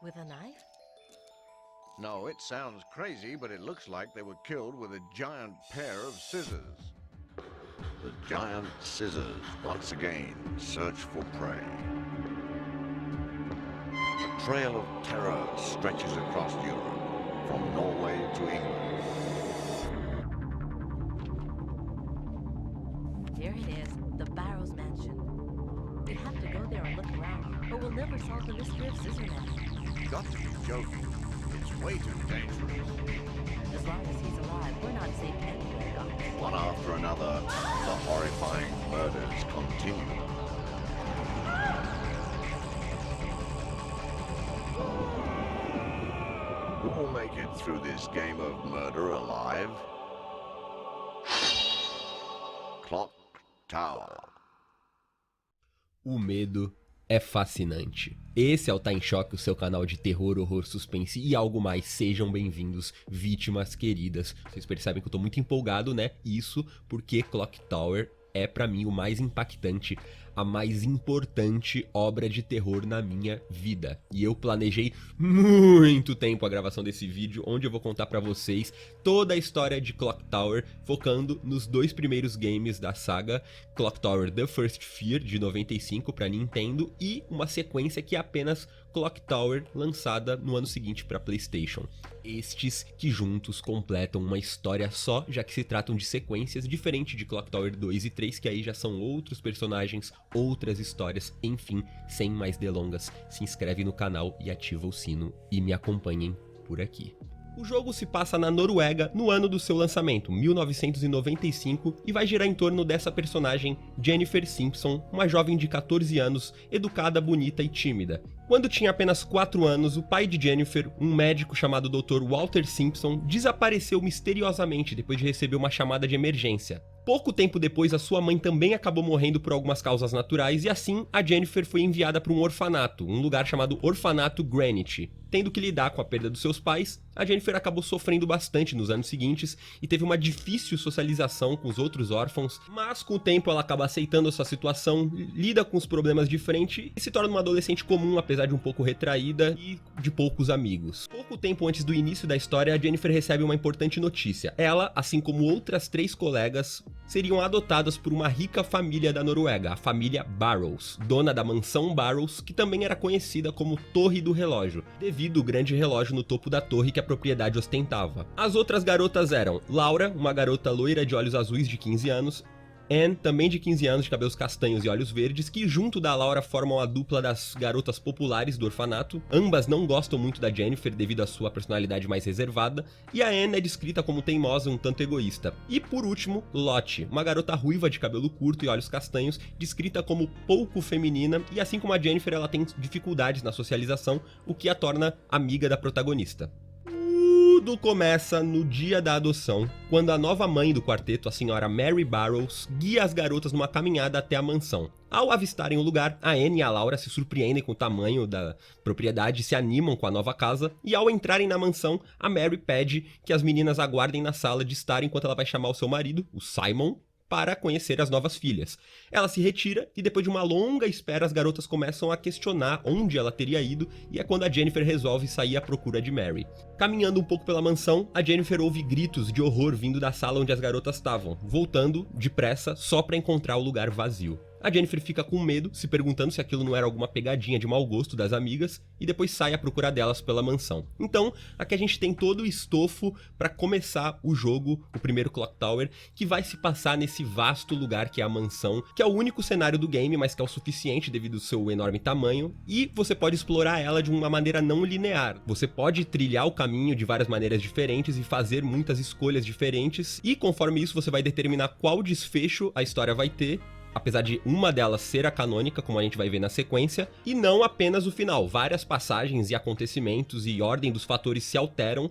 With a knife? No, it sounds crazy, but it looks like they were killed with a giant pair of scissors. The giant scissors once again search for prey. A trail of terror stretches across Europe, from Norway to England. There it is, the Barrows mansion. We have to go there and look around, or we'll never solve the mystery of Scissorman. You've got to be joking. It's way too dangerous. As long as he's alive, we're not safe anywhere, Doc. One after another, the horrifying murders continue. Who will make it through this game of murder alive? Clock Tower. O medo é fascinante. Esse é o Tá em Choque, o seu canal de terror, horror, suspense e algo mais. Sejam bem-vindos, vítimas queridas. Vocês percebem que eu tô muito empolgado, né? Isso porque Clock Tower é pra mim o mais impactante, a mais importante obra de terror na minha vida. E eu planejei muito tempo a gravação desse vídeo, onde eu vou contar pra vocês toda a história de Clock Tower, focando nos dois primeiros games da saga, Clock Tower The First Fear, de 95 pra Nintendo, e uma sequência que é apenas Clock Tower, lançada no ano seguinte para PlayStation. Estes que juntos completam uma história só, já que se tratam de sequências, diferente de Clock Tower 2 e 3, que aí já são outros personagens, outras histórias. Enfim, sem mais delongas, se inscreve no canal e ativa o sino e me acompanhem por aqui. O jogo se passa na Noruega no ano do seu lançamento, 1995, e vai girar em torno dessa personagem, Jennifer Simpson, uma jovem de 14 anos, educada, bonita e tímida. Quando tinha apenas 4 anos, o pai de Jennifer, um médico chamado Dr. Walter Simpson, desapareceu misteriosamente depois de receber uma chamada de emergência. Pouco tempo depois, a sua mãe também acabou morrendo por algumas causas naturais e assim a Jennifer foi enviada para um orfanato, um lugar chamado Orfanato Greenwich. Tendo que lidar com a perda dos seus pais, a Jennifer acabou sofrendo bastante nos anos seguintes e teve uma difícil socialização com os outros órfãos, mas com o tempo ela acaba aceitando a sua situação, lida com os problemas de frente e se torna uma adolescente comum, apesar de um pouco retraída e de poucos amigos. Pouco tempo antes do início da história, a Jennifer recebe uma importante notícia. Ela, assim como outras 3 colegas, seriam adotadas por uma rica família da Noruega, a família Barrows, dona da mansão Barrows, que também era conhecida como Torre do Relógio, devido ao grande relógio no topo da torre que a propriedade ostentava. As outras garotas eram Laura, uma garota loira de olhos azuis de 15 anos, Anne, também de 15 anos, de cabelos castanhos e olhos verdes, que junto da Laura formam a dupla das garotas populares do orfanato. Ambas não gostam muito da Jennifer devido à sua personalidade mais reservada, e a Anne é descrita como teimosa e um tanto egoísta. E por último, Lottie, uma garota ruiva de cabelo curto e olhos castanhos, descrita como pouco feminina, e assim como a Jennifer, ela tem dificuldades na socialização, o que a torna amiga da protagonista. Tudo começa no dia da adoção, quando a nova mãe do quarteto, a senhora Mary Barrows, guia as garotas numa caminhada até a mansão. Ao avistarem o lugar, a Anne e a Laura se surpreendem com o tamanho da propriedade e se animam com a nova casa, e ao entrarem na mansão, a Mary pede que as meninas aguardem na sala de estar enquanto ela vai chamar o seu marido, o Simon, para conhecer as novas filhas. Ela se retira e depois de uma longa espera as garotas começam a questionar onde ela teria ido e é quando a Jennifer resolve sair à procura de Mary. Caminhando um pouco pela mansão, a Jennifer ouve gritos de horror vindo da sala onde as garotas estavam, voltando depressa só para encontrar o lugar vazio. A Jennifer fica com medo, se perguntando se aquilo não era alguma pegadinha de mau gosto das amigas, e depois sai à procura delas pela mansão. Então, aqui a gente tem todo o estofo para começar o jogo, o primeiro Clock Tower, que vai se passar nesse vasto lugar que é a mansão, que é o único cenário do game, mas que é o suficiente devido ao seu enorme tamanho, e você pode explorar ela de uma maneira não linear. Você pode trilhar o caminho de várias maneiras diferentes e fazer muitas escolhas diferentes, e conforme isso você vai determinar qual desfecho a história vai ter, apesar de uma delas ser a canônica, como a gente vai ver na sequência, e não apenas o final. Várias passagens e acontecimentos e ordem dos fatores se alteram,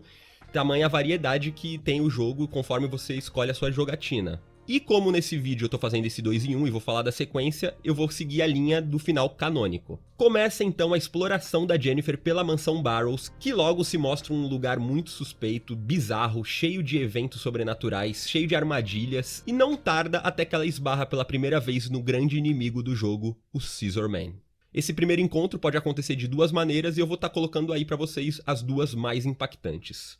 tamanha variedade que tem o jogo conforme você escolhe a sua jogatina. E como nesse vídeo eu tô fazendo esse 2 em 1 e vou falar da sequência, eu vou seguir a linha do final canônico. Começa então a exploração da Jennifer pela mansão Barrows, que logo se mostra um lugar muito suspeito, bizarro, cheio de eventos sobrenaturais, cheio de armadilhas, e não tarda até que ela esbarra pela primeira vez no grande inimigo do jogo, o Scissorman. Esse primeiro encontro pode acontecer de duas maneiras e eu vou estar colocando aí pra vocês as duas mais impactantes.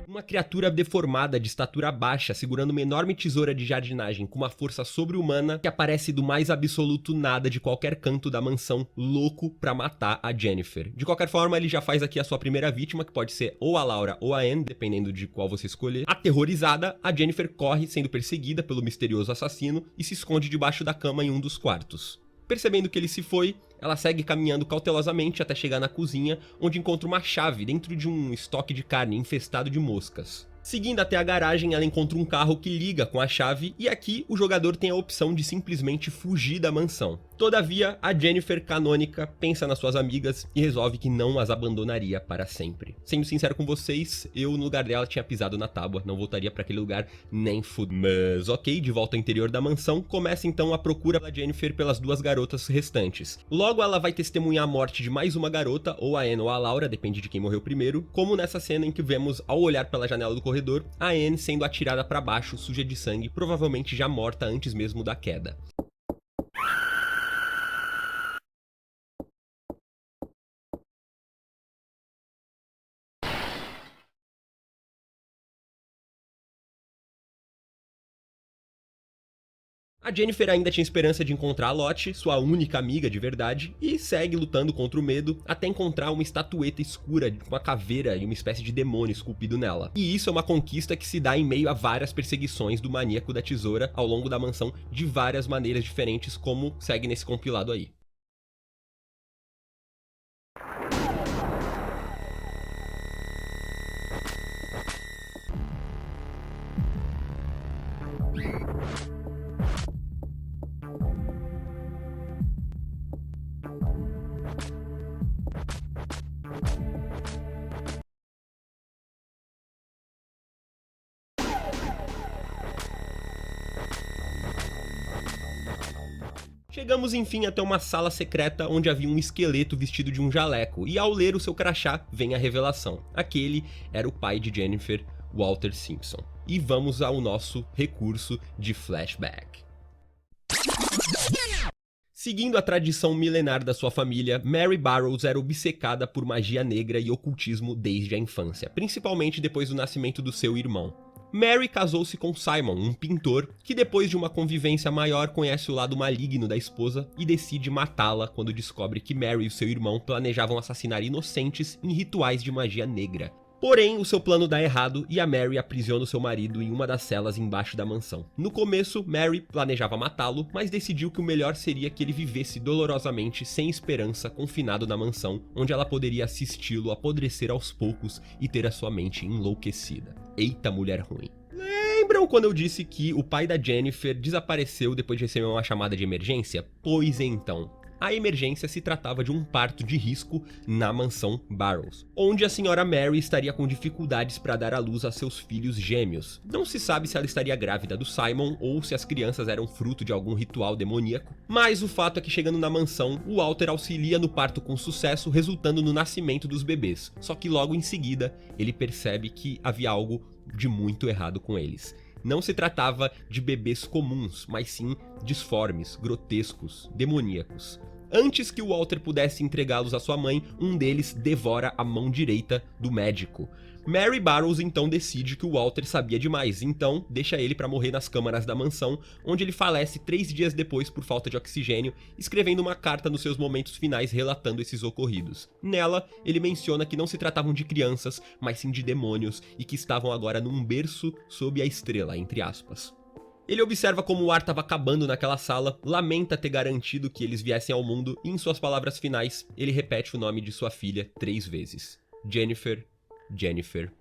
Uma criatura deformada de estatura baixa segurando uma enorme tesoura de jardinagem com uma força sobre-humana que aparece do mais absoluto nada de qualquer canto da mansão, louco pra matar a Jennifer. De qualquer forma, ele já faz aqui a sua primeira vítima, que pode ser ou a Laura ou a Anne, dependendo de qual você escolher. Aterrorizada, a Jennifer corre sendo perseguida pelo misterioso assassino e se esconde debaixo da cama em um dos quartos. Percebendo que ele se foi, ela segue caminhando cautelosamente até chegar na cozinha, onde encontra uma chave dentro de um estoque de carne infestado de moscas. Seguindo até a garagem, ela encontra um carro que liga com a chave e aqui o jogador tem a opção de simplesmente fugir da mansão. Todavia, a Jennifer canônica pensa nas suas amigas e resolve que não as abandonaria para sempre. Sendo sincero com vocês, eu no lugar dela tinha pisado na tábua, não voltaria para aquele lugar nem fudendo. Mas ok, de volta ao interior da mansão, começa então a procura da Jennifer pelas duas garotas restantes. Logo ela vai testemunhar a morte de mais uma garota, ou a Anne ou a Laura, depende de quem morreu primeiro, como nessa cena em que vemos, ao olhar pela janela do corredor, a Anne sendo atirada para baixo, suja de sangue, provavelmente já morta antes mesmo da queda. A Jennifer ainda tinha esperança de encontrar a Lottie, sua única amiga de verdade, e segue lutando contra o medo até encontrar uma estatueta escura com uma caveira e uma espécie de demônio esculpido nela. E isso é uma conquista que se dá em meio a várias perseguições do maníaco da tesoura ao longo da mansão de várias maneiras diferentes, como segue nesse compilado aí. Chegamos enfim até uma sala secreta onde havia um esqueleto vestido de um jaleco, e ao ler o seu crachá vem a revelação. Aquele era o pai de Jennifer, Walter Simpson. E vamos ao nosso recurso de flashback. Seguindo a tradição milenar da sua família, Mary Burroughs era obcecada por magia negra e ocultismo desde a infância, principalmente depois do nascimento do seu irmão. Mary casou-se com Simon, um pintor, que depois de uma convivência maior conhece o lado maligno da esposa e decide matá-la quando descobre que Mary e seu irmão planejavam assassinar inocentes em rituais de magia negra. Porém, o seu plano dá errado e a Mary aprisiona o seu marido em uma das celas embaixo da mansão. No começo, Mary planejava matá-lo, mas decidiu que o melhor seria que ele vivesse dolorosamente, sem esperança, confinado na mansão, onde ela poderia assisti-lo apodrecer aos poucos e ter a sua mente enlouquecida. Eita, mulher ruim. Lembram quando eu disse que o pai da Jennifer desapareceu depois de receber uma chamada de emergência? Pois então, a emergência se tratava de um parto de risco na mansão Burroughs, onde a senhora Mary estaria com dificuldades para dar à luz a seus filhos gêmeos. Não se sabe se ela estaria grávida do Simon ou se as crianças eram fruto de algum ritual demoníaco, mas o fato é que chegando na mansão, o Walter auxilia no parto com sucesso, resultando no nascimento dos bebês. Só que logo em seguida, ele percebe que havia algo de muito errado com eles. Não se tratava de bebês comuns, mas sim disformes, grotescos, demoníacos. Antes que o Walter pudesse entregá-los à sua mãe, um deles devora a mão direita do médico. Mary Burroughs então decide que o Walter sabia demais, então deixa ele para morrer nas câmaras da mansão, onde ele falece 3 dias depois por falta de oxigênio, escrevendo uma carta nos seus momentos finais relatando esses ocorridos. Nela, ele menciona que não se tratavam de crianças, mas sim de demônios, e que estavam agora num berço sob a estrela, entre aspas. Ele observa como o ar estava acabando naquela sala, lamenta ter garantido que eles viessem ao mundo e em suas palavras finais, ele repete o nome de sua filha 3 vezes. Jennifer, Jennifer,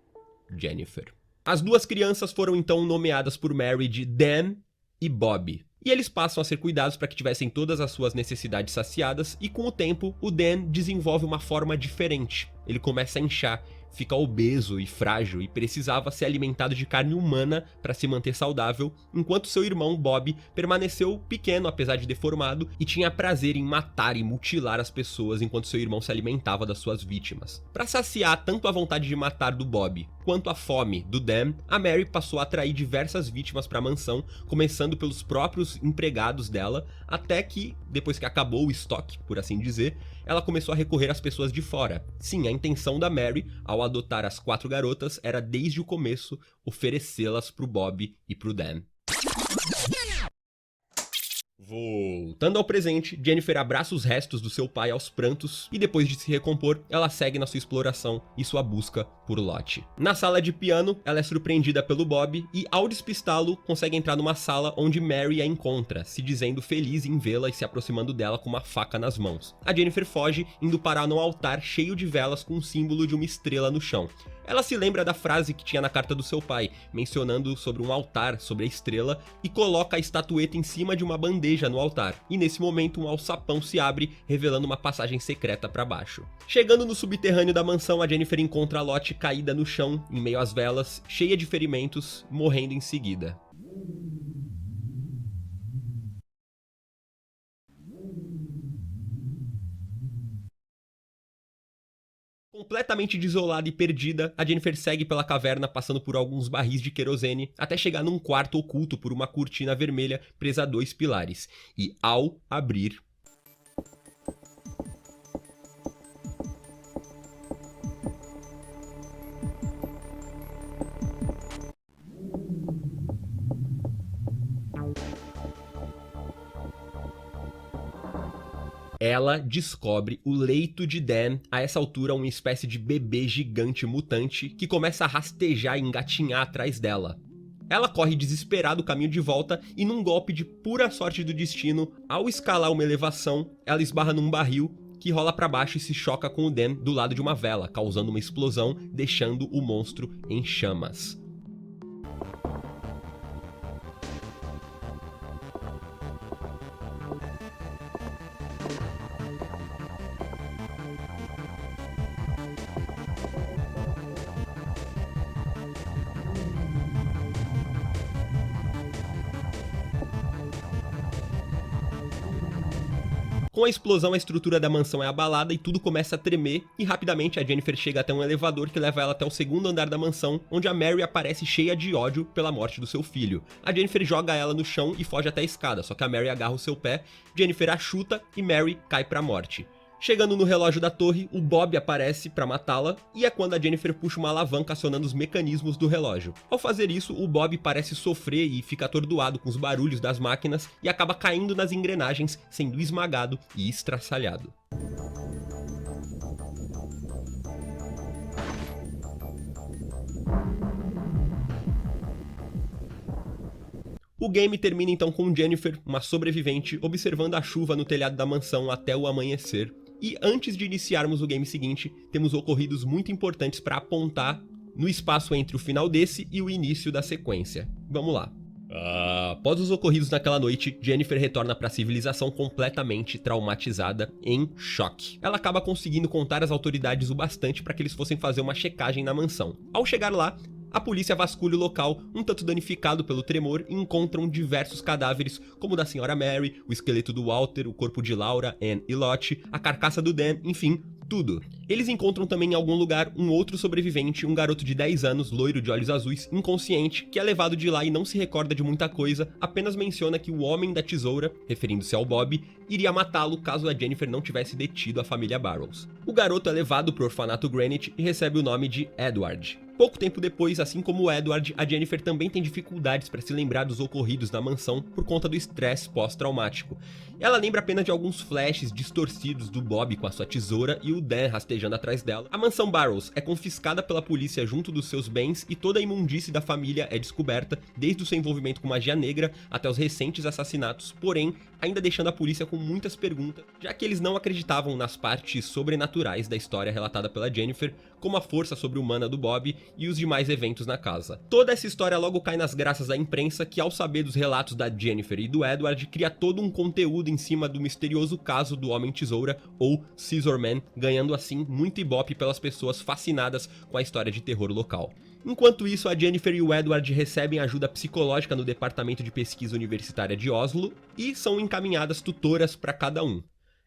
Jennifer. As duas crianças foram então nomeadas por Mary de Dan e Bob. E eles passam a ser cuidados para que tivessem todas as suas necessidades saciadas, e com o tempo, o Dan desenvolve uma forma diferente. Ele começa a inchar, fica obeso e frágil e precisava ser alimentado de carne humana para se manter saudável, enquanto seu irmão Bob permaneceu pequeno apesar de deformado e tinha prazer em matar e mutilar as pessoas enquanto seu irmão se alimentava das suas vítimas. Para saciar tanto a vontade de matar do Bob quanto a fome do Dan, a Mary passou a atrair diversas vítimas para a mansão, começando pelos próprios empregados dela, até que, depois que acabou o estoque, por assim dizer, ela começou a recorrer às pessoas de fora. Sim, a intenção da Mary, ao adotar as 4 garotas, era desde o começo oferecê-las pro Bob e pro Dan. Voltando ao presente, Jennifer abraça os restos do seu pai aos prantos e depois de se recompor, ela segue na sua exploração e sua busca por Lottie. Na sala de piano, ela é surpreendida pelo Bob e, ao despistá-lo, consegue entrar numa sala onde Mary a encontra, se dizendo feliz em vê-la e se aproximando dela com uma faca nas mãos. A Jennifer foge, indo parar num altar cheio de velas com um símbolo de uma estrela no chão. Ela se lembra da frase que tinha na carta do seu pai, mencionando sobre um altar, sobre a estrela, e coloca a estatueta em cima de uma bandeja no altar. E nesse momento um alçapão se abre, revelando uma passagem secreta para baixo. Chegando no subterrâneo da mansão, a Jennifer encontra a Lottie caída no chão, em meio às velas, cheia de ferimentos, morrendo em seguida. Completamente desolada e perdida, a Jennifer segue pela caverna passando por alguns barris de querosene até chegar num quarto oculto por uma cortina vermelha presa a 2 pilares. E ao abrir... ela descobre o leito de Dan, a essa altura uma espécie de bebê gigante mutante que começa a rastejar e engatinhar atrás dela. Ela corre desesperada o caminho de volta e num golpe de pura sorte do destino, ao escalar uma elevação, ela esbarra num barril que rola para baixo e se choca com o Dan do lado de uma vela, causando uma explosão, deixando o monstro em chamas. Com a explosão, a estrutura da mansão é abalada e tudo começa a tremer, e rapidamente a Jennifer chega até um elevador que leva ela até o 2º andar da mansão, onde a Mary aparece cheia de ódio pela morte do seu filho. A Jennifer joga ela no chão e foge até a escada, só que a Mary agarra o seu pé, Jennifer a chuta e Mary cai pra morte. Chegando no relógio da torre, o Bob aparece pra matá-la, e é quando a Jennifer puxa uma alavanca acionando os mecanismos do relógio. Ao fazer isso, o Bob parece sofrer e fica atordoado com os barulhos das máquinas e acaba caindo nas engrenagens, sendo esmagado e estraçalhado. O game termina então com Jennifer, uma sobrevivente, observando a chuva no telhado da mansão até o amanhecer. E antes de iniciarmos o game seguinte, temos ocorridos muito importantes para apontar no espaço entre o final desse e o início da sequência. Vamos lá. Após os ocorridos naquela noite, Jennifer retorna para a civilização completamente traumatizada, em choque. Ela acaba conseguindo contar às autoridades o bastante para que eles fossem fazer uma checagem na mansão. Ao chegar lá, a polícia vasculha o local, um tanto danificado pelo tremor, e encontram diversos cadáveres, como o da senhora Mary, o esqueleto do Walter, o corpo de Laura, Anne e Lottie, a carcaça do Dan, enfim, tudo. Eles encontram também em algum lugar um outro sobrevivente, um garoto de 10 anos, loiro de olhos azuis, inconsciente, que é levado de lá e não se recorda de muita coisa, apenas menciona que o homem da tesoura, referindo-se ao Bob, iria matá-lo caso a Jennifer não tivesse detido a família Barrows. O garoto é levado para o orfanato Greenwich e recebe o nome de Edward. Pouco tempo depois, assim como o Edward, a Jennifer também tem dificuldades para se lembrar dos ocorridos na mansão por conta do estresse pós-traumático. Ela lembra apenas de alguns flashes distorcidos do Bob com a sua tesoura e o Dan rastejando atrás dela. A mansão Barrows é confiscada pela polícia junto dos seus bens e toda a imundície da família é descoberta, desde o seu envolvimento com magia negra até os recentes assassinatos, porém, ainda deixando a polícia com muitas perguntas, já que eles não acreditavam nas partes sobrenaturais da história relatada pela Jennifer, como a força sobre-humana do Bob e os demais eventos na casa. Toda essa história logo cai nas graças da imprensa, que ao saber dos relatos da Jennifer e do Edward, cria todo um conteúdo em cima do misterioso caso do Homem-Tesoura, ou Scissor Man, ganhando assim muito ibope pelas pessoas fascinadas com a história de terror local. Enquanto isso, a Jennifer e o Edward recebem ajuda psicológica no Departamento de Pesquisa Universitária de Oslo e são encaminhadas tutoras para cada um.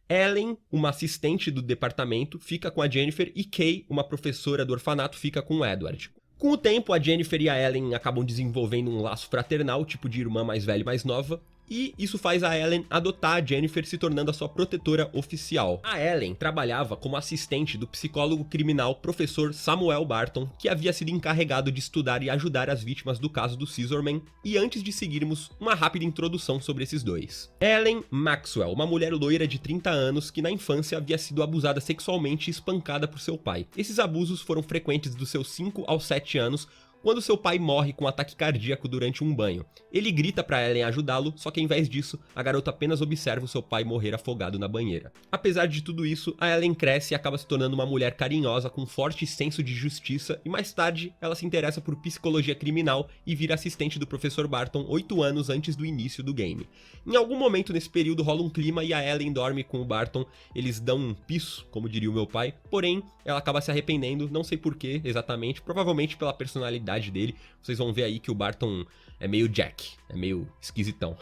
Ellen, uma assistente do departamento, fica com a Jennifer e Kay, uma professora do orfanato, fica com o Edward. Com o tempo, a Jennifer e a Ellen acabam desenvolvendo um laço fraternal, tipo de irmã mais velha e mais nova, e isso faz a Ellen adotar a Jennifer, se tornando a sua protetora oficial. A Ellen trabalhava como assistente do psicólogo criminal professor Samuel Barton, que havia sido encarregado de estudar e ajudar as vítimas do caso do Scissor Man, e antes de seguirmos, uma rápida introdução sobre esses dois. Ellen Maxwell, uma mulher loira de 30 anos que na infância havia sido abusada sexualmente e espancada por seu pai. Esses abusos foram frequentes dos seus 5 aos 7 anos, quando seu pai morre com um ataque cardíaco durante um banho. Ele grita para Ellen ajudá-lo, só que em vez disso, a garota apenas observa o seu pai morrer afogado na banheira. Apesar de tudo isso, a Ellen cresce e acaba se tornando uma mulher carinhosa com forte senso de justiça, e mais tarde ela se interessa por psicologia criminal e vira assistente do professor Barton 8 anos antes do início do game. Em algum momento nesse período rola um clima e a Ellen dorme com o Barton, eles dão um piso, como diria o meu pai, porém ela acaba se arrependendo, não sei porquê exatamente, provavelmente pela personalidade dele. Vocês vão ver aí que o Barton é meio Jack, é meio esquisitão.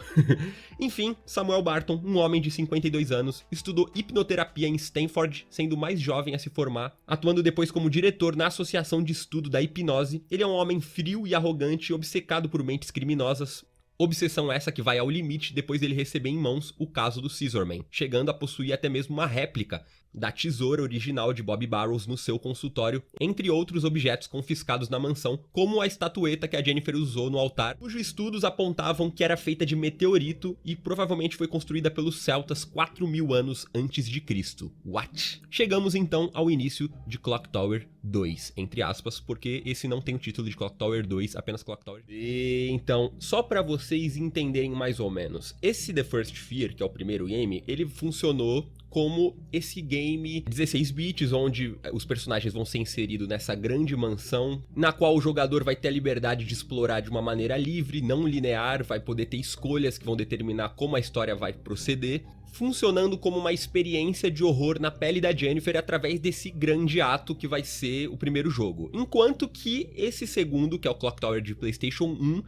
Enfim, Samuel Barton, um homem de 52 anos, estudou hipnoterapia em Stanford, sendo o mais jovem a se formar, atuando depois como diretor na Associação de Estudo da Hipnose. Ele é um homem frio e arrogante, obcecado por mentes criminosas. Obsessão essa que vai ao limite depois dele receber em mãos o caso do Scissor Man, chegando a possuir até mesmo uma réplica da tesoura original de Bob Burrows no seu consultório, entre outros objetos confiscados na mansão, como a estatueta que a Jennifer usou no altar, cujos estudos apontavam que era feita de meteorito e provavelmente foi construída pelos celtas 4.000 anos antes de Cristo. What? Chegamos então ao início de Clock Tower 2, entre aspas, porque esse não tem o título de Clock Tower 2, apenas Clock Tower. E então, só para vocês entenderem mais ou menos, esse The First Fear, que é o primeiro game, ele funcionou como esse game 16 bits, onde os personagens vão ser inseridos nessa grande mansão, na qual o jogador vai ter a liberdade de explorar de uma maneira livre, não linear, vai poder ter escolhas que vão determinar como a história vai proceder, funcionando como uma experiência de horror na pele da Jennifer através desse grande ato que vai ser o primeiro jogo. Enquanto que esse segundo, que é o Clock Tower de PlayStation 1,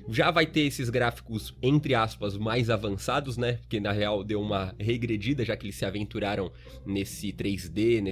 já vai ter esses gráficos, entre aspas, mais avançados, né? Porque na real deu uma regredida, já que eles se aventuraram nesse 3D,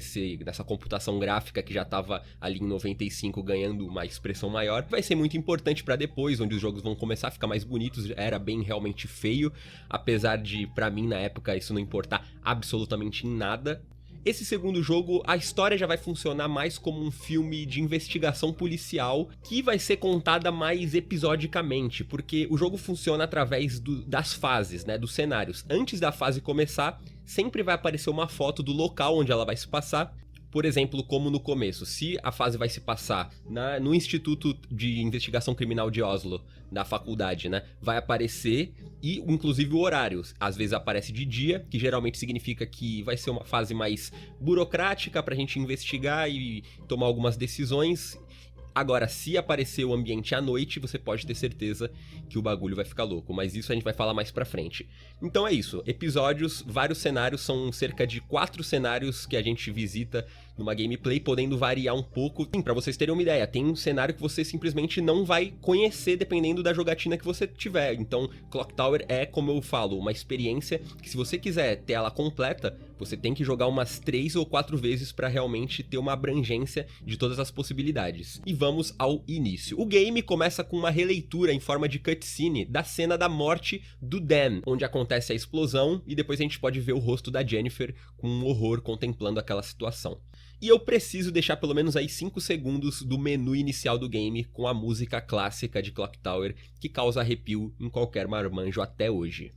nessa computação gráfica que já tava ali em 95 ganhando uma expressão maior. Vai ser muito importante pra depois, onde os jogos vão começar a ficar mais bonitos. Era bem realmente feio, apesar de, pra mim, na época, isso não importar absolutamente em nada. Esse segundo jogo, a história já vai funcionar mais como um filme de investigação policial que vai ser contada mais episodicamente, porque o jogo funciona através das fases, né, dos cenários. Antes da fase começar, sempre vai aparecer uma foto do local onde ela vai se passar. Por exemplo, como no começo, se a fase vai se passar no Instituto de Investigação Criminal de Oslo, da faculdade, né, vai aparecer, e inclusive o horário, às vezes aparece de dia, que geralmente significa que vai ser uma fase mais burocrática pra gente investigar e tomar algumas decisões. Agora, se aparecer o ambiente à noite, você pode ter certeza que o bagulho vai ficar louco, mas isso a gente vai falar mais pra frente. Então é isso, episódios, vários cenários, são cerca de 4 cenários que a gente visita numa gameplay, podendo variar um pouco. Sim, pra vocês terem uma ideia, tem um cenário que você simplesmente não vai conhecer dependendo da jogatina que você tiver. Então, Clock Tower é, como eu falo, uma experiência que, se você quiser ter ela completa, você tem que jogar umas 3 ou 4 vezes pra realmente ter uma abrangência de todas as possibilidades. E vamos ao início. O game começa com uma releitura em forma de cutscene da cena da morte do Dan, onde acontece a explosão, e depois a gente pode ver o rosto da Jennifer com um horror contemplando aquela situação. E eu preciso deixar pelo menos aí 5 segundos do menu inicial do game com a música clássica de Clock Tower, que causa arrepio em qualquer marmanjo até hoje.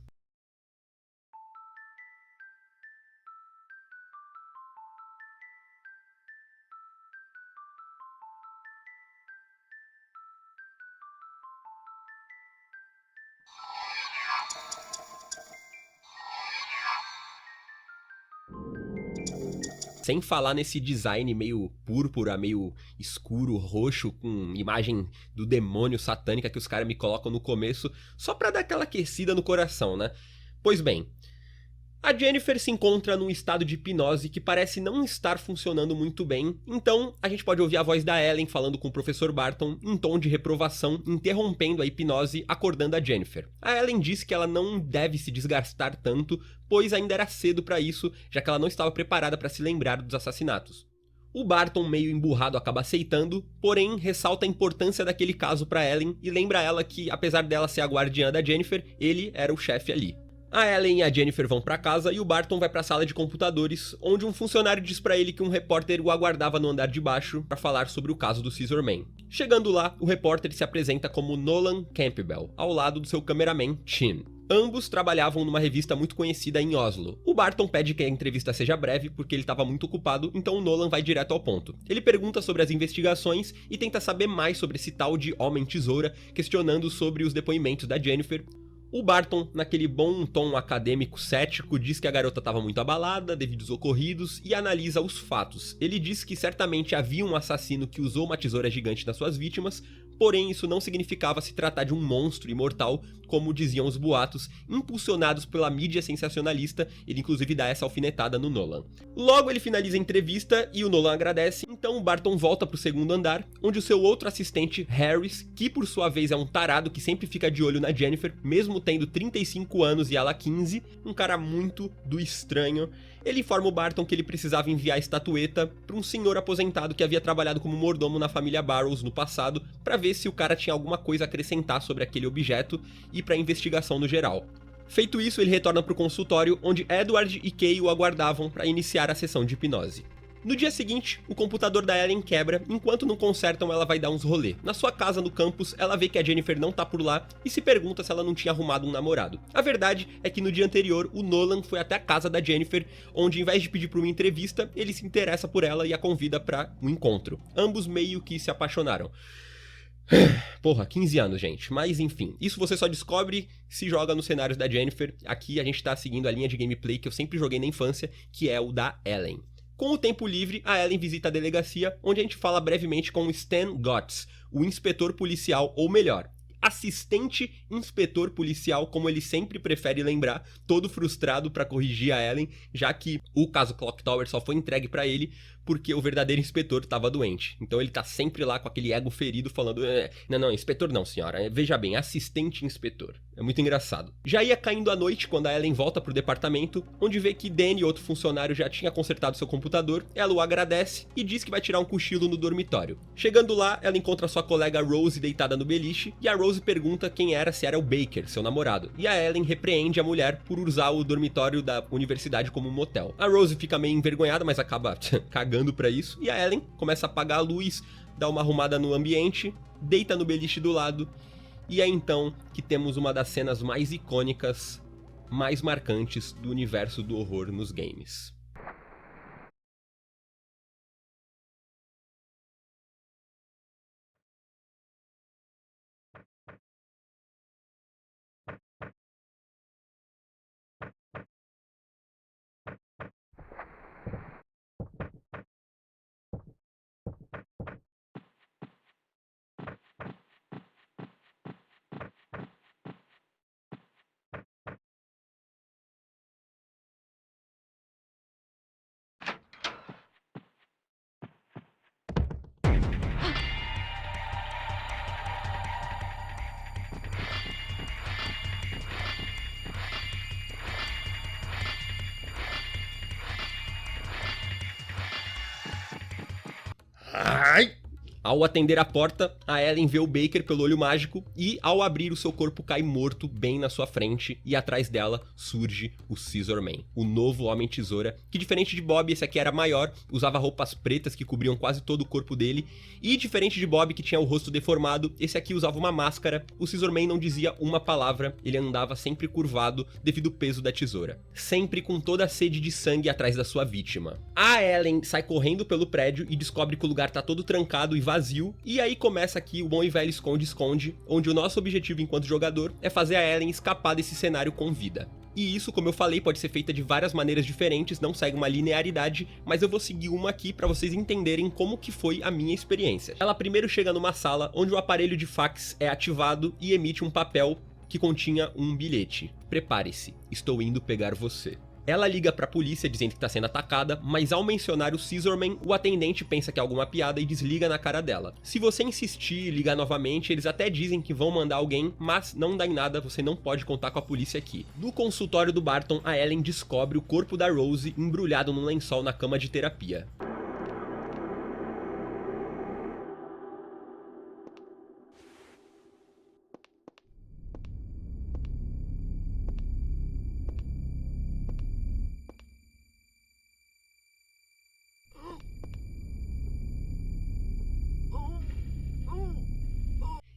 Sem falar nesse design meio púrpura, meio escuro, roxo, com imagem do demônio satânica que os caras me colocam no começo, só pra dar aquela aquecida no coração, né? Pois bem, a Jennifer se encontra num estado de hipnose que parece não estar funcionando muito bem, então a gente pode ouvir a voz da Ellen falando com o Professor Barton em tom de reprovação, interrompendo a hipnose, acordando a Jennifer. A Ellen diz que ela não deve se desgastar tanto, pois ainda era cedo para isso, já que ela não estava preparada para se lembrar dos assassinatos. O Barton, meio emburrado, acaba aceitando, porém ressalta a importância daquele caso para Ellen e lembra ela que, apesar dela ser a guardiã da Jennifer, ele era o chefe ali. A Ellen e a Jennifer vão pra casa e o Barton vai pra sala de computadores, onde um funcionário diz pra ele que um repórter o aguardava no andar de baixo para falar sobre o caso do Scissorman. Chegando lá, o repórter se apresenta como Nolan Campbell, ao lado do seu cameraman, Chin. Ambos trabalhavam numa revista muito conhecida em Oslo. O Barton pede que a entrevista seja breve porque ele estava muito ocupado, então o Nolan vai direto ao ponto. Ele pergunta sobre as investigações e tenta saber mais sobre esse tal de Homem-Tesoura, questionando sobre os depoimentos da Jennifer. O Barton, naquele bom tom acadêmico cético, diz que a garota estava muito abalada devido aos ocorridos e analisa os fatos. Ele diz que certamente havia um assassino que usou uma tesoura gigante nas suas vítimas, porém isso não significava se tratar de um monstro imortal, como diziam os boatos, impulsionados pela mídia sensacionalista. Ele inclusive dá essa alfinetada no Nolan. Logo ele finaliza a entrevista e o Nolan agradece, então o Barton volta pro segundo andar, onde o seu outro assistente, Harris, que por sua vez é um tarado que sempre fica de olho na Jennifer, mesmo tendo 35 anos e ela 15, um cara muito do estranho. Ele informa o Barton que ele precisava enviar a estatueta para um senhor aposentado que havia trabalhado como mordomo na família Barrows no passado, para ver se o cara tinha alguma coisa a acrescentar sobre aquele objeto e para a investigação no geral. Feito isso, ele retorna para o consultório, onde Edward e Kay o aguardavam para iniciar a sessão de hipnose. No dia seguinte, o computador da Ellen quebra, enquanto não consertam ela vai dar uns rolê. Na sua casa no campus, ela vê que a Jennifer não tá por lá e se pergunta se ela não tinha arrumado um namorado. A verdade é que no dia anterior, o Nolan foi até a casa da Jennifer, onde em vez de pedir por uma entrevista, ele se interessa por ela e a convida para um encontro. Ambos meio que se apaixonaram. Porra, 15 anos, gente. Mas enfim, isso você só descobre se joga nos cenários da Jennifer. Aqui a gente tá seguindo a linha de gameplay que eu sempre joguei na infância, que é o da Ellen. Com o tempo livre, a Ellen visita a delegacia, onde a gente fala brevemente com Stan Gotts, o inspetor policial, ou melhor, assistente inspetor policial, como ele sempre prefere lembrar, todo frustrado pra corrigir a Ellen, já que o caso Clock Tower só foi entregue pra ele porque o verdadeiro inspetor estava doente. Então ele tá sempre lá com aquele ego ferido falando, não, inspetor não, senhora, veja bem, assistente inspetor. É muito engraçado. Já ia caindo a noite quando a Ellen volta pro departamento, onde vê que Danny, outro funcionário, já tinha consertado seu computador. Ela o agradece e diz que vai tirar um cochilo no dormitório. Chegando lá, ela encontra sua colega Rose deitada no beliche, e a Rose pergunta quem era, se era o Baker, seu namorado. E a Ellen repreende a mulher por usar o dormitório da universidade como um motel. A Rose fica meio envergonhada, mas acaba cagando pra isso, e a Ellen começa a apagar a luz, dá uma arrumada no ambiente, deita no beliche do lado, e é então que temos uma das cenas mais icônicas, mais marcantes do universo do horror nos games. Ai! Ao atender a porta, a Ellen vê o Baker pelo olho mágico e, ao abrir, o seu corpo cai morto bem na sua frente e atrás dela surge o Scissorman, o novo Homem-Tesoura, que diferente de Bob, esse aqui era maior, usava roupas pretas que cobriam quase todo o corpo dele, e diferente de Bob, que tinha o rosto deformado, esse aqui usava uma máscara. O Scissorman não dizia uma palavra, ele andava sempre curvado devido ao peso da tesoura, sempre com toda a sede de sangue atrás da sua vítima. A Ellen sai correndo pelo prédio e descobre que o lugar tá todo trancado e vazio, e aí começa aqui o bom e velho esconde-esconde, onde o nosso objetivo enquanto jogador é fazer a Ellen escapar desse cenário com vida. E isso, como eu falei, pode ser feita de várias maneiras diferentes, não segue uma linearidade, mas eu vou seguir uma aqui para vocês entenderem como que foi a minha experiência. Ela primeiro chega numa sala onde o aparelho de fax é ativado e emite um papel que continha um bilhete. Prepare-se, estou indo pegar você. Ela liga pra polícia dizendo que tá sendo atacada, mas ao mencionar o Scissorman, o atendente pensa que é alguma piada e desliga na cara dela. Se você insistir e ligar novamente, eles até dizem que vão mandar alguém, mas não dá em nada, você não pode contar com a polícia aqui. No consultório do Barton, a Ellen descobre o corpo da Rose embrulhado num lençol na cama de terapia.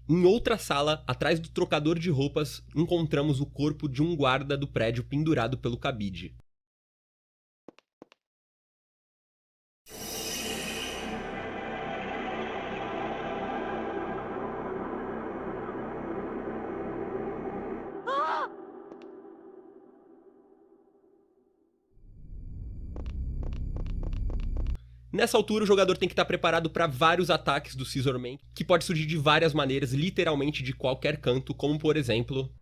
Em outra sala, atrás do trocador de roupas, encontramos o corpo de um guarda do prédio pendurado pelo cabide. Nessa altura, o jogador tem que estar preparado para vários ataques do Scissorman, que pode surgir de várias maneiras, literalmente de qualquer canto, como por exemplo...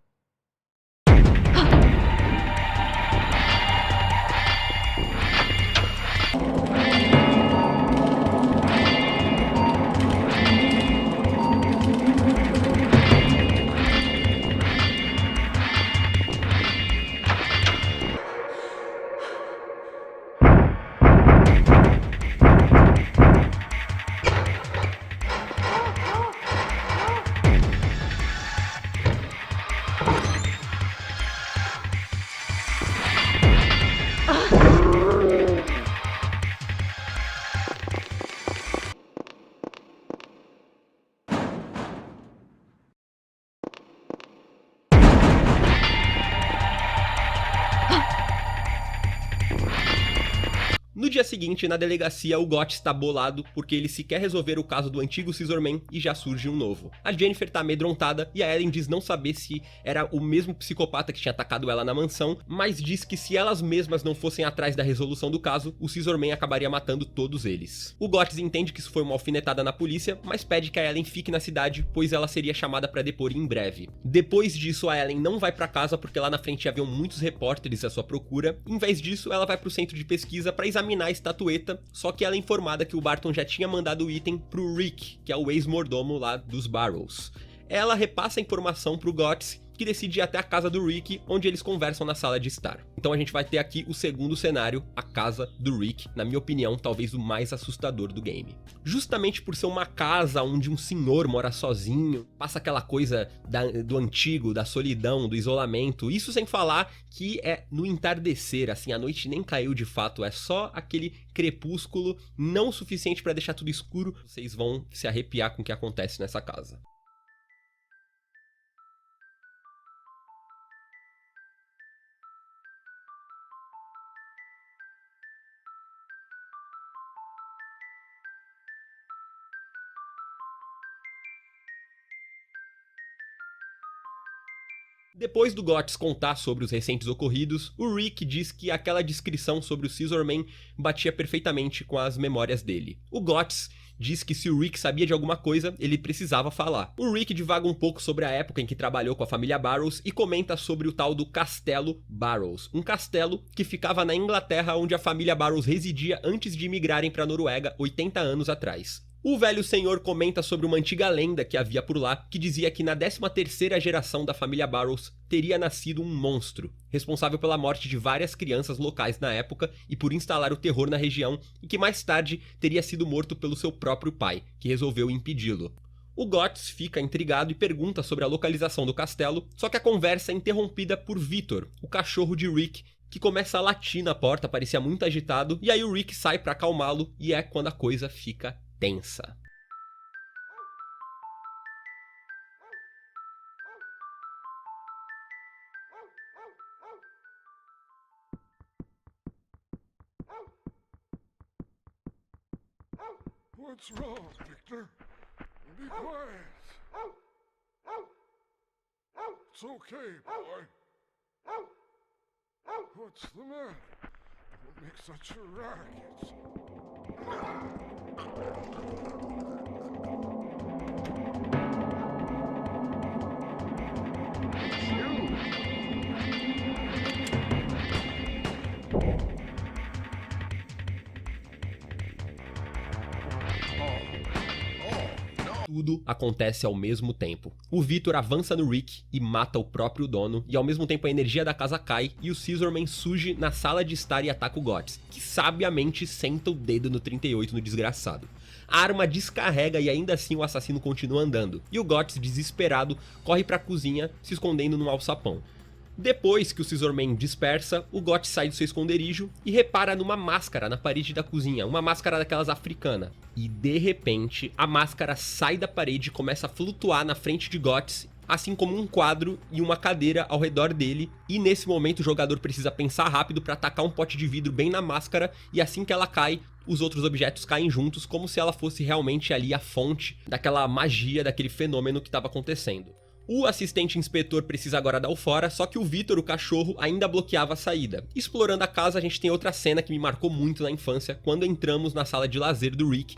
No dia seguinte, na delegacia, o Got está bolado porque ele sequer resolver o caso do antigo Scissorman e já surge um novo. A Jennifer tá amedrontada e a Ellen diz não saber se era o mesmo psicopata que tinha atacado ela na mansão, mas diz que se elas mesmas não fossem atrás da resolução do caso, o Scissorman acabaria matando todos eles. O Got entende que isso foi uma alfinetada na polícia, mas pede que a Ellen fique na cidade, pois ela seria chamada para depor em breve. Depois disso, a Ellen não vai para casa porque lá na frente haviam muitos repórteres à sua procura. Em vez disso, ela vai para o centro de pesquisa para examinar a estatueta, só que ela é informada que o Barton já tinha mandado o item pro Rick, que é o ex-mordomo lá dos Barrows. Ela repassa a informação pro Guts, que decide ir até a casa do Rick, onde eles conversam na sala de estar. Então a gente vai ter aqui o segundo cenário, a casa do Rick, na minha opinião, talvez o mais assustador do game. Justamente por ser uma casa onde um senhor mora sozinho, passa aquela coisa do antigo, da solidão, do isolamento, isso sem falar que é no entardecer, assim, a noite nem caiu de fato, é só aquele crepúsculo, não o suficiente para deixar tudo escuro, vocês vão se arrepiar com o que acontece nessa casa. Depois do Guts contar sobre os recentes ocorridos, o Rick diz que aquela descrição sobre o Scissorman batia perfeitamente com as memórias dele. O Guts diz que se o Rick sabia de alguma coisa, ele precisava falar. O Rick divaga um pouco sobre a época em que trabalhou com a família Barrows e comenta sobre o tal do Castelo Barrows, um castelo que ficava na Inglaterra onde a família Barrows residia antes de imigrarem para a Noruega 80 anos atrás. O velho senhor comenta sobre uma antiga lenda que havia por lá, que dizia que na 13ª geração da família Barrows teria nascido um monstro, responsável pela morte de várias crianças locais na época e por instalar o terror na região, e que mais tarde teria sido morto pelo seu próprio pai, que resolveu impedi-lo. O Guts fica intrigado e pergunta sobre a localização do castelo, só que a conversa é interrompida por Victor, o cachorro de Rick, que começa a latir na porta, parecia muito agitado, e aí o Rick sai para acalmá-lo, e é quando a coisa fica tensa. What's wrong, Victor? Be quiet. It's okay, boy. What's the matter? What makes such a racket? Tudo acontece ao mesmo tempo. O Victor avança no Rick e mata o próprio dono, e ao mesmo tempo a energia da casa cai e o Scissorman surge na sala de estar e ataca o Guts, que sabiamente senta o dedo no 38 no desgraçado. A arma descarrega e ainda assim o assassino continua andando, e o Guts, desesperado, corre pra cozinha, se escondendo num alçapão. Depois que o Scissorman dispersa, o Guts sai do seu esconderijo e repara numa máscara na parede da cozinha, uma máscara daquelas africana. E de repente, a máscara sai da parede e começa a flutuar na frente de Guts, assim como um quadro e uma cadeira ao redor dele, e nesse momento o jogador precisa pensar rápido para atacar um pote de vidro bem na máscara, e assim que ela cai, os outros objetos caem juntos, como se ela fosse realmente ali a fonte daquela magia, daquele fenômeno que estava acontecendo. O assistente inspetor precisa agora dar o fora, só que o Victor, o cachorro, ainda bloqueava a saída. Explorando a casa, a gente tem outra cena que me marcou muito na infância, quando entramos na sala de lazer do Rick.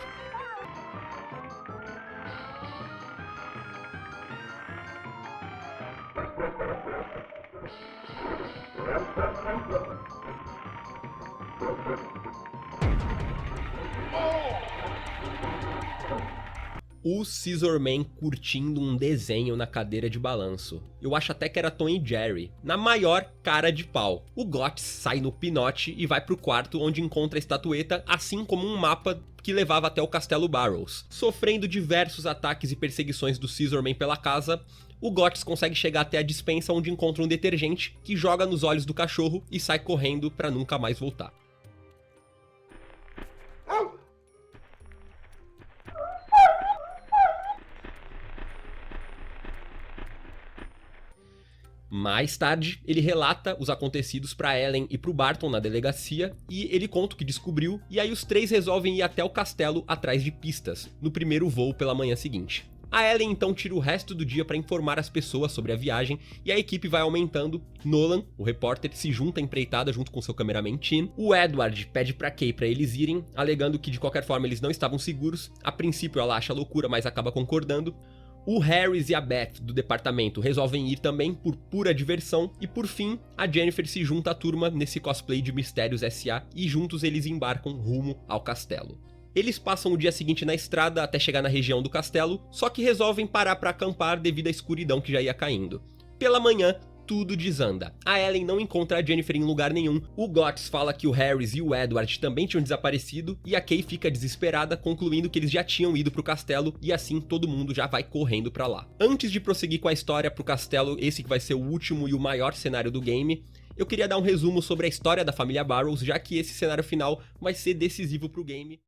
O Scissorman curtindo um desenho na cadeira de balanço. Eu acho até que era Tom e Jerry, na maior cara de pau. O Guts sai no pinote e vai pro quarto onde encontra a estatueta, assim como um mapa que levava até o Castelo Barrows. Sofrendo diversos ataques e perseguições do Scissorman pela casa, o Guts consegue chegar até a despensa onde encontra um detergente que joga nos olhos do cachorro e sai correndo pra nunca mais voltar. Mais tarde, ele relata os acontecidos para Ellen e pro Barton na delegacia, e ele conta o que descobriu, e aí os três resolvem ir até o castelo atrás de pistas, no primeiro voo pela manhã seguinte. A Ellen então tira o resto do dia para informar as pessoas sobre a viagem, e a equipe vai aumentando. Nolan, o repórter, se junta à empreitada junto com seu cameraman Tim. O Edward pede pra Kay pra eles irem, alegando que de qualquer forma eles não estavam seguros. A princípio ela acha loucura, mas acaba concordando. O Harris e a Beth do departamento resolvem ir também por pura diversão, e por fim, a Jennifer se junta à turma nesse cosplay de Mistérios S.A. e juntos eles embarcam rumo ao castelo. Eles passam o dia seguinte na estrada até chegar na região do castelo, só que resolvem parar para acampar devido à escuridão que já ia caindo. Pela manhã, tudo desanda. A Ellen não encontra a Jennifer em lugar nenhum, o Guts fala que o Harris e o Edward também tinham desaparecido, e a Kay fica desesperada, concluindo que eles já tinham ido pro castelo, e assim todo mundo já vai correndo pra lá. Antes de prosseguir com a história pro castelo, esse que vai ser o último e o maior cenário do game, eu queria dar um resumo sobre a história da família Barrows, já que esse cenário final vai ser decisivo pro game.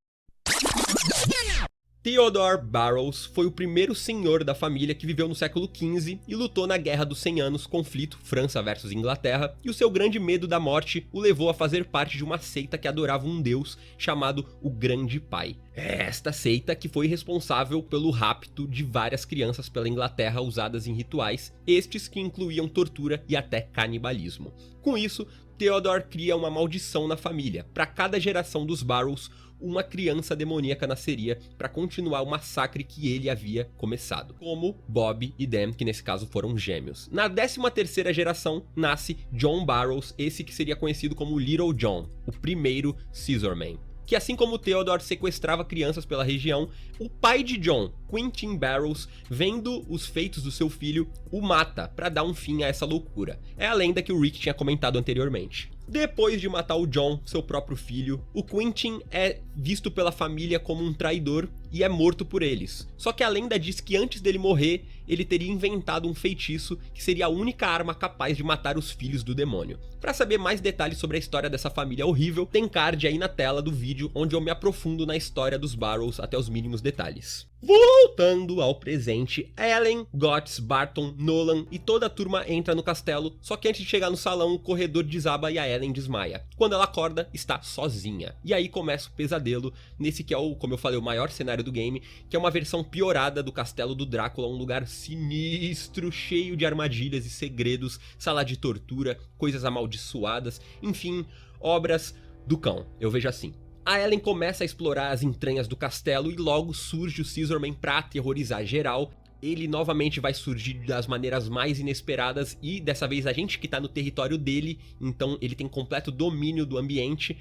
Theodore Barrows foi o primeiro senhor da família que viveu no século XV e lutou na Guerra dos 100 Anos, conflito França versus Inglaterra, e o seu grande medo da morte o levou a fazer parte de uma seita que adorava um deus chamado o Grande Pai. Esta seita que foi responsável pelo rapto de várias crianças pela Inglaterra usadas em rituais, estes que incluíam tortura e até canibalismo. Com isso, Theodore cria uma maldição na família. Para cada geração dos Barrows, uma criança demoníaca nasceria para continuar o massacre que ele havia começado, como Bob e Dan, que nesse caso foram gêmeos. Na 13ª geração nasce John Barrows, esse que seria conhecido como Little John, o primeiro Scissorman, que assim como Theodore sequestrava crianças pela região, o pai de John, Quentin Barrows, vendo os feitos do seu filho, o mata para dar um fim a essa loucura. É a lenda que o Rick tinha comentado anteriormente. Depois de matar o John, seu próprio filho, o Quentin é visto pela família como um traidor e é morto por eles. Só que a lenda diz que antes dele morrer, ele teria inventado um feitiço que seria a única arma capaz de matar os filhos do demônio. Para saber mais detalhes sobre a história dessa família horrível, tem card aí na tela do vídeo onde eu me aprofundo na história dos Barrows até os mínimos detalhes. Voltando ao presente, Ellen, Gotts, Barton, Nolan e toda a turma entra no castelo, só que antes de chegar no salão, o corredor desaba e a Ellen desmaia. Quando ela acorda, está sozinha. E aí começa o pesadelo, nesse que é o, como eu falei, o maior cenário do game, que é uma versão piorada do castelo do Drácula, um lugar sinistro, cheio de armadilhas e segredos, sala de tortura, coisas amaldiçoadas, enfim, obras do cão, eu vejo assim. A Ellen começa a explorar as entranhas do castelo e logo surge o Scissorman pra aterrorizar geral. Ele novamente vai surgir das maneiras mais inesperadas e dessa vez a gente que tá no território dele, então ele tem completo domínio do ambiente.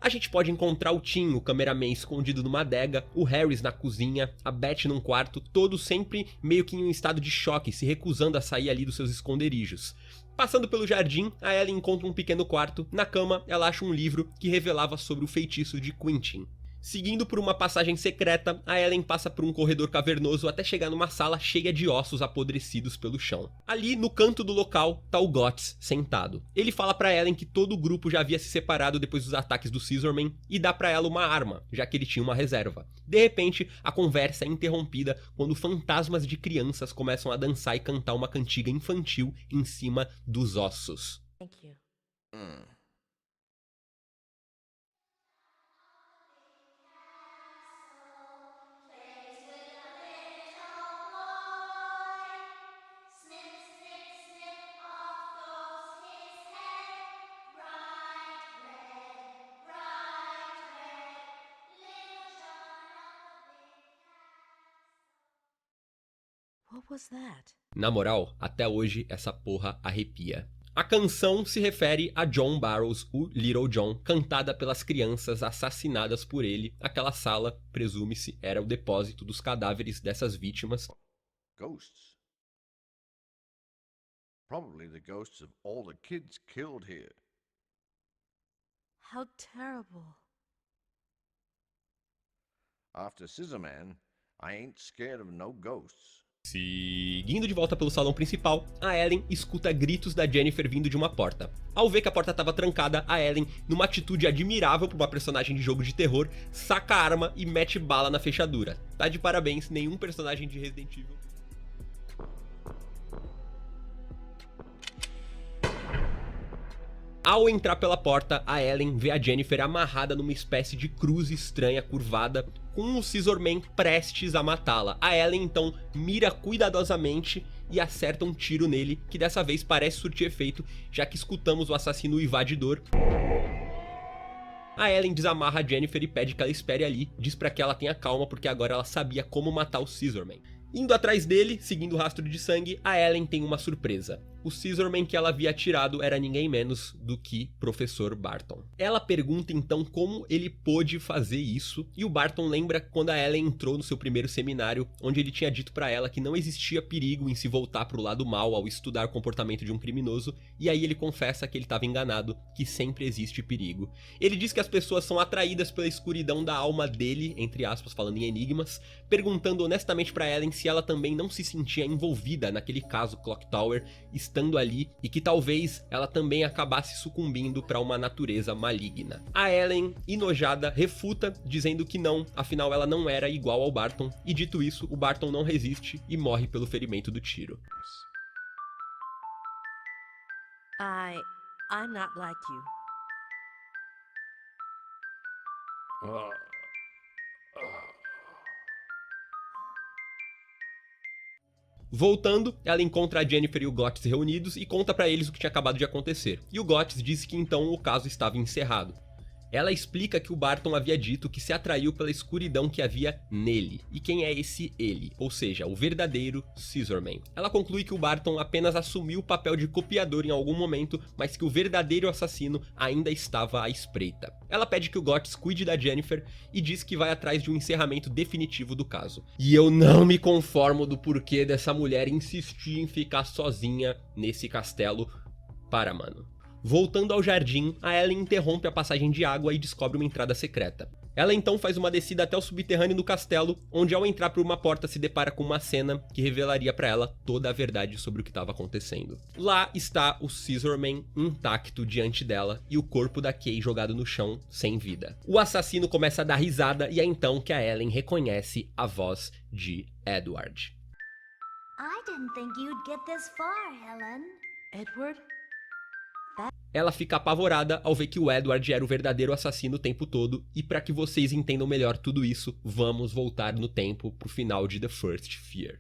A gente pode encontrar o Tim, o cameraman, escondido numa adega, o Harris na cozinha, a Beth num quarto, todos sempre meio que em um estado de choque, se recusando a sair ali dos seus esconderijos. Passando pelo jardim, a Ellie encontra um pequeno quarto. Na cama, ela acha um livro que revelava sobre o feitiço de Quentin. Seguindo por uma passagem secreta, a Ellen passa por um corredor cavernoso até chegar numa sala cheia de ossos apodrecidos pelo chão. Ali, no canto do local, tá o Gotts sentado. Ele fala pra Ellen que todo o grupo já havia se separado depois dos ataques do Scissorman e dá pra ela uma arma, já que ele tinha uma reserva. De repente, a conversa é interrompida quando fantasmas de crianças começam a dançar e cantar uma cantiga infantil em cima dos ossos. Thank you. What was that? Na moral, até hoje essa porra arrepia. A canção se refere a John Barrows, o Little John, cantada pelas crianças assassinadas por ele. Aquela sala, presume-se, era o depósito dos cadáveres dessas vítimas. Ghosts. Probably the ghosts of all the kids killed here. How terrible. After Scissorman, I ain't scared of no ghosts. Seguindo de volta pelo salão principal, a Ellen escuta gritos da Jennifer vindo de uma porta. Ao ver que a porta estava trancada, a Ellen, numa atitude admirável para uma personagem de jogo de terror, saca a arma e mete bala na fechadura. Tá de parabéns, nenhum personagem de Resident Evil. Ao entrar pela porta, a Ellen vê a Jennifer amarrada numa espécie de cruz estranha curvada, com o Scissorman prestes a matá-la. A Ellen então mira cuidadosamente e acerta um tiro nele, que dessa vez parece surtir efeito, já que escutamos o assassino invadidor. A Ellen desamarra a Jennifer e pede que ela espere ali, diz pra que ela tenha calma porque agora ela sabia como matar o Scissorman. Indo atrás dele, seguindo o rastro de sangue, a Ellen tem uma surpresa. O Scissorman que ela havia atirado era ninguém menos do que Professor Barton. Ela pergunta então como ele pôde fazer isso, e o Barton lembra quando a Ellen entrou no seu primeiro seminário, onde ele tinha dito pra ela que não existia perigo em se voltar pro lado mal ao estudar o comportamento de um criminoso, e aí ele confessa que ele estava enganado, que sempre existe perigo. Ele diz que as pessoas são atraídas pela escuridão da alma dele, entre aspas, falando em enigmas, perguntando honestamente pra Ellen se ela também não se sentia envolvida naquele caso Clock Tower, estando ali, e que talvez ela também acabasse sucumbindo para uma natureza maligna. A Ellen, enojada, refuta, dizendo que não, afinal ela não era igual ao Barton, e dito isso, o Barton não resiste e morre pelo ferimento do tiro. I'm not like you. Voltando, ela encontra a Jennifer e o Gotts reunidos e conta pra eles o que tinha acabado de acontecer. E o Gotts disse que então o caso estava encerrado. Ela explica que o Barton havia dito que se atraiu pela escuridão que havia nele. E quem é esse ele? Ou seja, o verdadeiro Scissorman. Ela conclui que o Barton apenas assumiu o papel de copiador em algum momento, mas que o verdadeiro assassino ainda estava à espreita. Ela pede que o Gotts cuide da Jennifer e diz que vai atrás de um encerramento definitivo do caso. E eu não me conformo do porquê dessa mulher insistir em ficar sozinha nesse castelo. Para, mano. Voltando ao jardim, a Ellen interrompe a passagem de água e descobre uma entrada secreta. Ela então faz uma descida até o subterrâneo do castelo, onde ao entrar por uma porta se depara com uma cena que revelaria pra ela toda a verdade sobre o que estava acontecendo. Lá está o Scissorman intacto diante dela e o corpo da Kay jogado no chão, sem vida. O assassino começa a dar risada e é então que a Ellen reconhece a voz de Edward. I didn't think you'd get this far, Helen. Edward? Ela fica apavorada ao ver que o Edward era o verdadeiro assassino o tempo todo, e para que vocês entendam melhor tudo isso, vamos voltar no tempo pro final de The First Fear.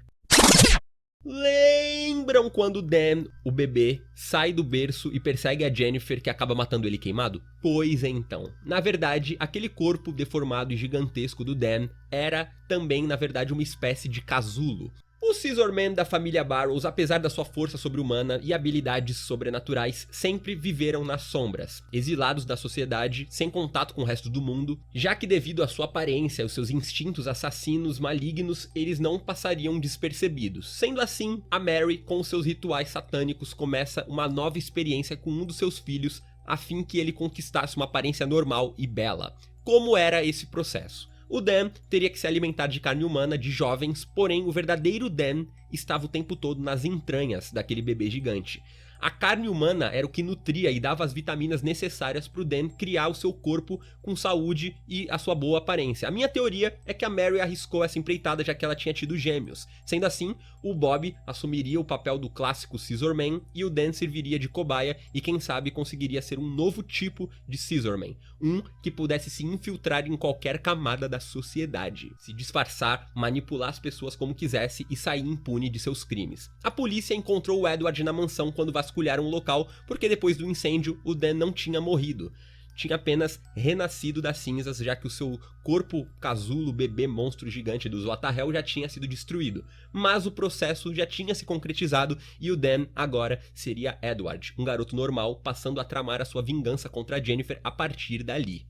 Lembram quando Dan, o bebê, sai do berço e persegue a Jennifer que acaba matando ele queimado? Pois então, na verdade, aquele corpo deformado e gigantesco do Dan era também, na verdade, uma espécie de casulo. Os Scissorman da família Barrows, apesar da sua força sobre-humana e habilidades sobrenaturais, sempre viveram nas sombras, exilados da sociedade, sem contato com o resto do mundo, já que devido à sua aparência e aos seus instintos assassinos malignos, eles não passariam despercebidos. Sendo assim, a Mary, com seus rituais satânicos, começa uma nova experiência com um dos seus filhos, a fim que ele conquistasse uma aparência normal e bela. Como era esse processo? O Dan teria que se alimentar de carne humana de jovens, porém o verdadeiro Dan estava o tempo todo nas entranhas daquele bebê gigante. A carne humana era o que nutria e dava as vitaminas necessárias para o Dan criar o seu corpo com saúde e a sua boa aparência. A minha teoria é que a Mary arriscou essa empreitada já que ela tinha tido gêmeos. Sendo assim, o Bob assumiria o papel do clássico Scissorman e o Dan serviria de cobaia e quem sabe conseguiria ser um novo tipo de Scissorman. Um que pudesse se infiltrar em qualquer camada da sociedade, se disfarçar, manipular as pessoas como quisesse e sair impune de seus crimes. A polícia encontrou o Edward na mansão quando vasculharam o local, porque depois do incêndio o Dan não tinha morrido. Tinha apenas renascido das cinzas, já que o seu corpo casulo, bebê monstro gigante do Zlatarhel já tinha sido destruído. Mas o processo já tinha se concretizado e o Dan agora seria Edward, um garoto normal, passando a tramar a sua vingança contra a Jennifer a partir dali.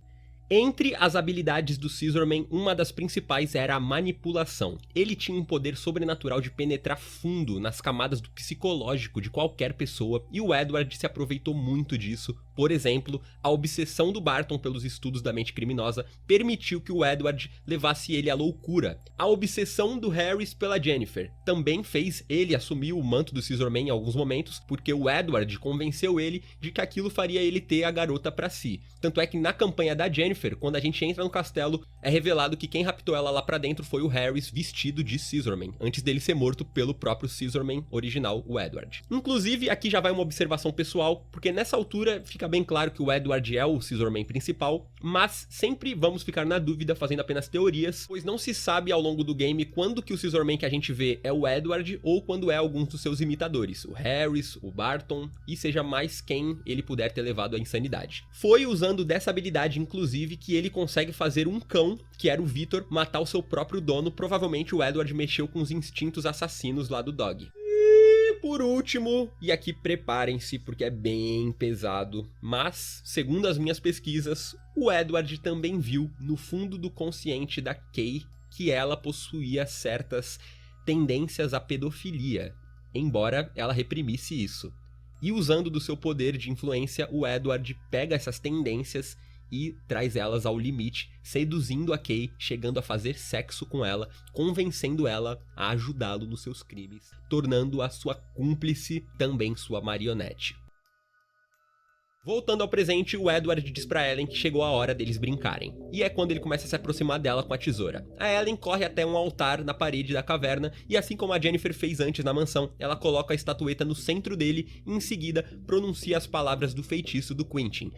Entre as habilidades do Scissorman, uma das principais era a manipulação. Ele tinha um poder sobrenatural de penetrar fundo nas camadas do psicológico de qualquer pessoa, e o Edward se aproveitou muito disso. Por exemplo, a obsessão do Barton pelos estudos da mente criminosa permitiu que o Edward levasse ele à loucura. A obsessão do Harris pela Jennifer também fez ele assumir o manto do Scissorman em alguns momentos, porque o Edward convenceu ele de que aquilo faria ele ter a garota pra si. Tanto é que na campanha da Jennifer, quando a gente entra no castelo, é revelado que quem raptou ela lá pra dentro foi o Harris vestido de Scissorman, antes dele ser morto pelo próprio Scissorman original, o Edward. Inclusive, aqui já vai uma observação pessoal, porque nessa altura fica bem claro que o Edward é o Scissorman principal, mas sempre vamos ficar na dúvida fazendo apenas teorias, pois não se sabe ao longo do game quando que o Scissorman que a gente vê é o Edward ou quando é alguns dos seus imitadores, o Harris, o Barton, e seja mais quem ele puder ter levado à insanidade. Foi usando dessa habilidade, inclusive, que ele consegue fazer um cão, que era o Victor, matar o seu próprio dono. Provavelmente o Edward mexeu com os instintos assassinos lá do Dog. E por último, e aqui preparem-se porque é bem pesado, mas, segundo as minhas pesquisas, o Edward também viu no fundo do consciente da Kay que ela possuía certas tendências à pedofilia, embora ela reprimisse isso. E usando do seu poder de influência, o Edward pega essas tendências e traz elas ao limite, seduzindo a Kay, chegando a fazer sexo com ela, convencendo ela a ajudá-lo nos seus crimes, tornando-a sua cúmplice, também sua marionete. Voltando ao presente, o Edward diz pra Ellen que chegou a hora deles brincarem. E é quando ele começa a se aproximar dela com a tesoura. A Ellen corre até um altar na parede da caverna e assim como a Jennifer fez antes na mansão, ela coloca a estatueta no centro dele e em seguida pronuncia as palavras do feitiço do Quentin.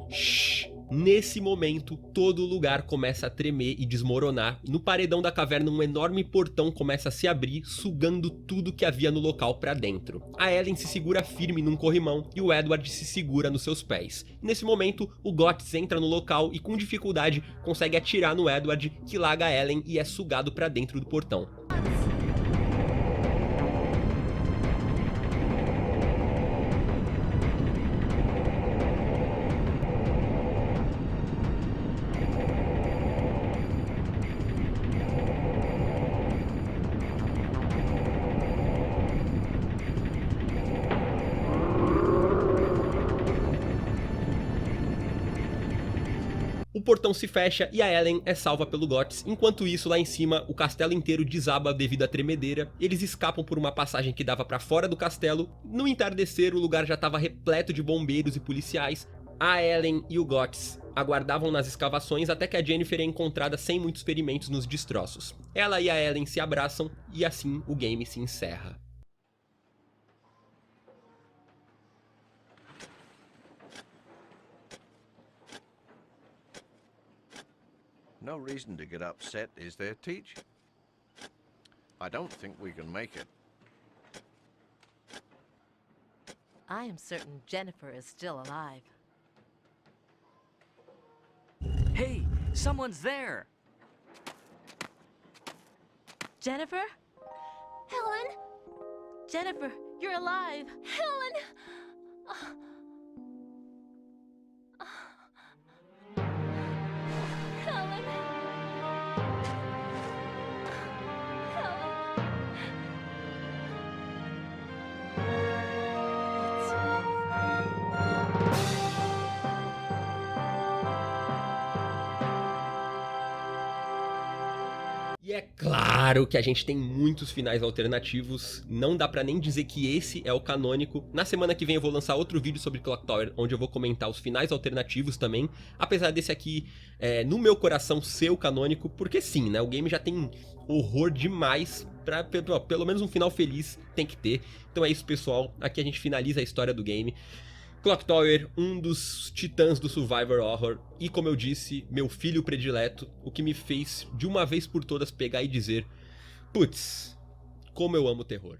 Shh. Nesse momento, todo o lugar começa a tremer e desmoronar. No paredão da caverna, um enorme portão começa a se abrir, sugando tudo que havia no local pra dentro. A Ellen se segura firme num corrimão e o Edward se segura nos seus pés. Nesse momento, o Guts entra no local e com dificuldade consegue atirar no Edward, que larga a Ellen e é sugado pra dentro do portão. portão se fecha e a Ellen é salva pelo Guts. Enquanto isso, lá em cima, o castelo inteiro desaba devido à tremedeira. Eles escapam por uma passagem que dava pra fora do castelo. No entardecer, o lugar já estava repleto de bombeiros e policiais. A Ellen e o Guts aguardavam nas escavações até que a Jennifer é encontrada sem muitos ferimentos nos destroços. Ela e a Ellen se abraçam e assim o game se encerra. No reason to get upset, is there, Teach? I don't think we can make it. I am certain Jennifer is still alive. Hey, someone's there! Jennifer? Helen? Jennifer, you're alive! Helen! Helen? E é claro que a gente tem muitos finais alternativos, não dá pra nem dizer que esse é o canônico. Na semana que vem eu vou lançar outro vídeo sobre Clock Tower, onde eu vou comentar os finais alternativos também, apesar desse aqui, no meu coração, ser o canônico, porque sim, né, o game já tem horror demais, pra pelo menos um final feliz tem que ter. Então é isso, pessoal, aqui a gente finaliza a história do game. Clock Tower, um dos titãs do Survivor Horror, e como eu disse, meu filho predileto, o que me fez de uma vez por todas pegar e dizer: putz, como eu amo terror.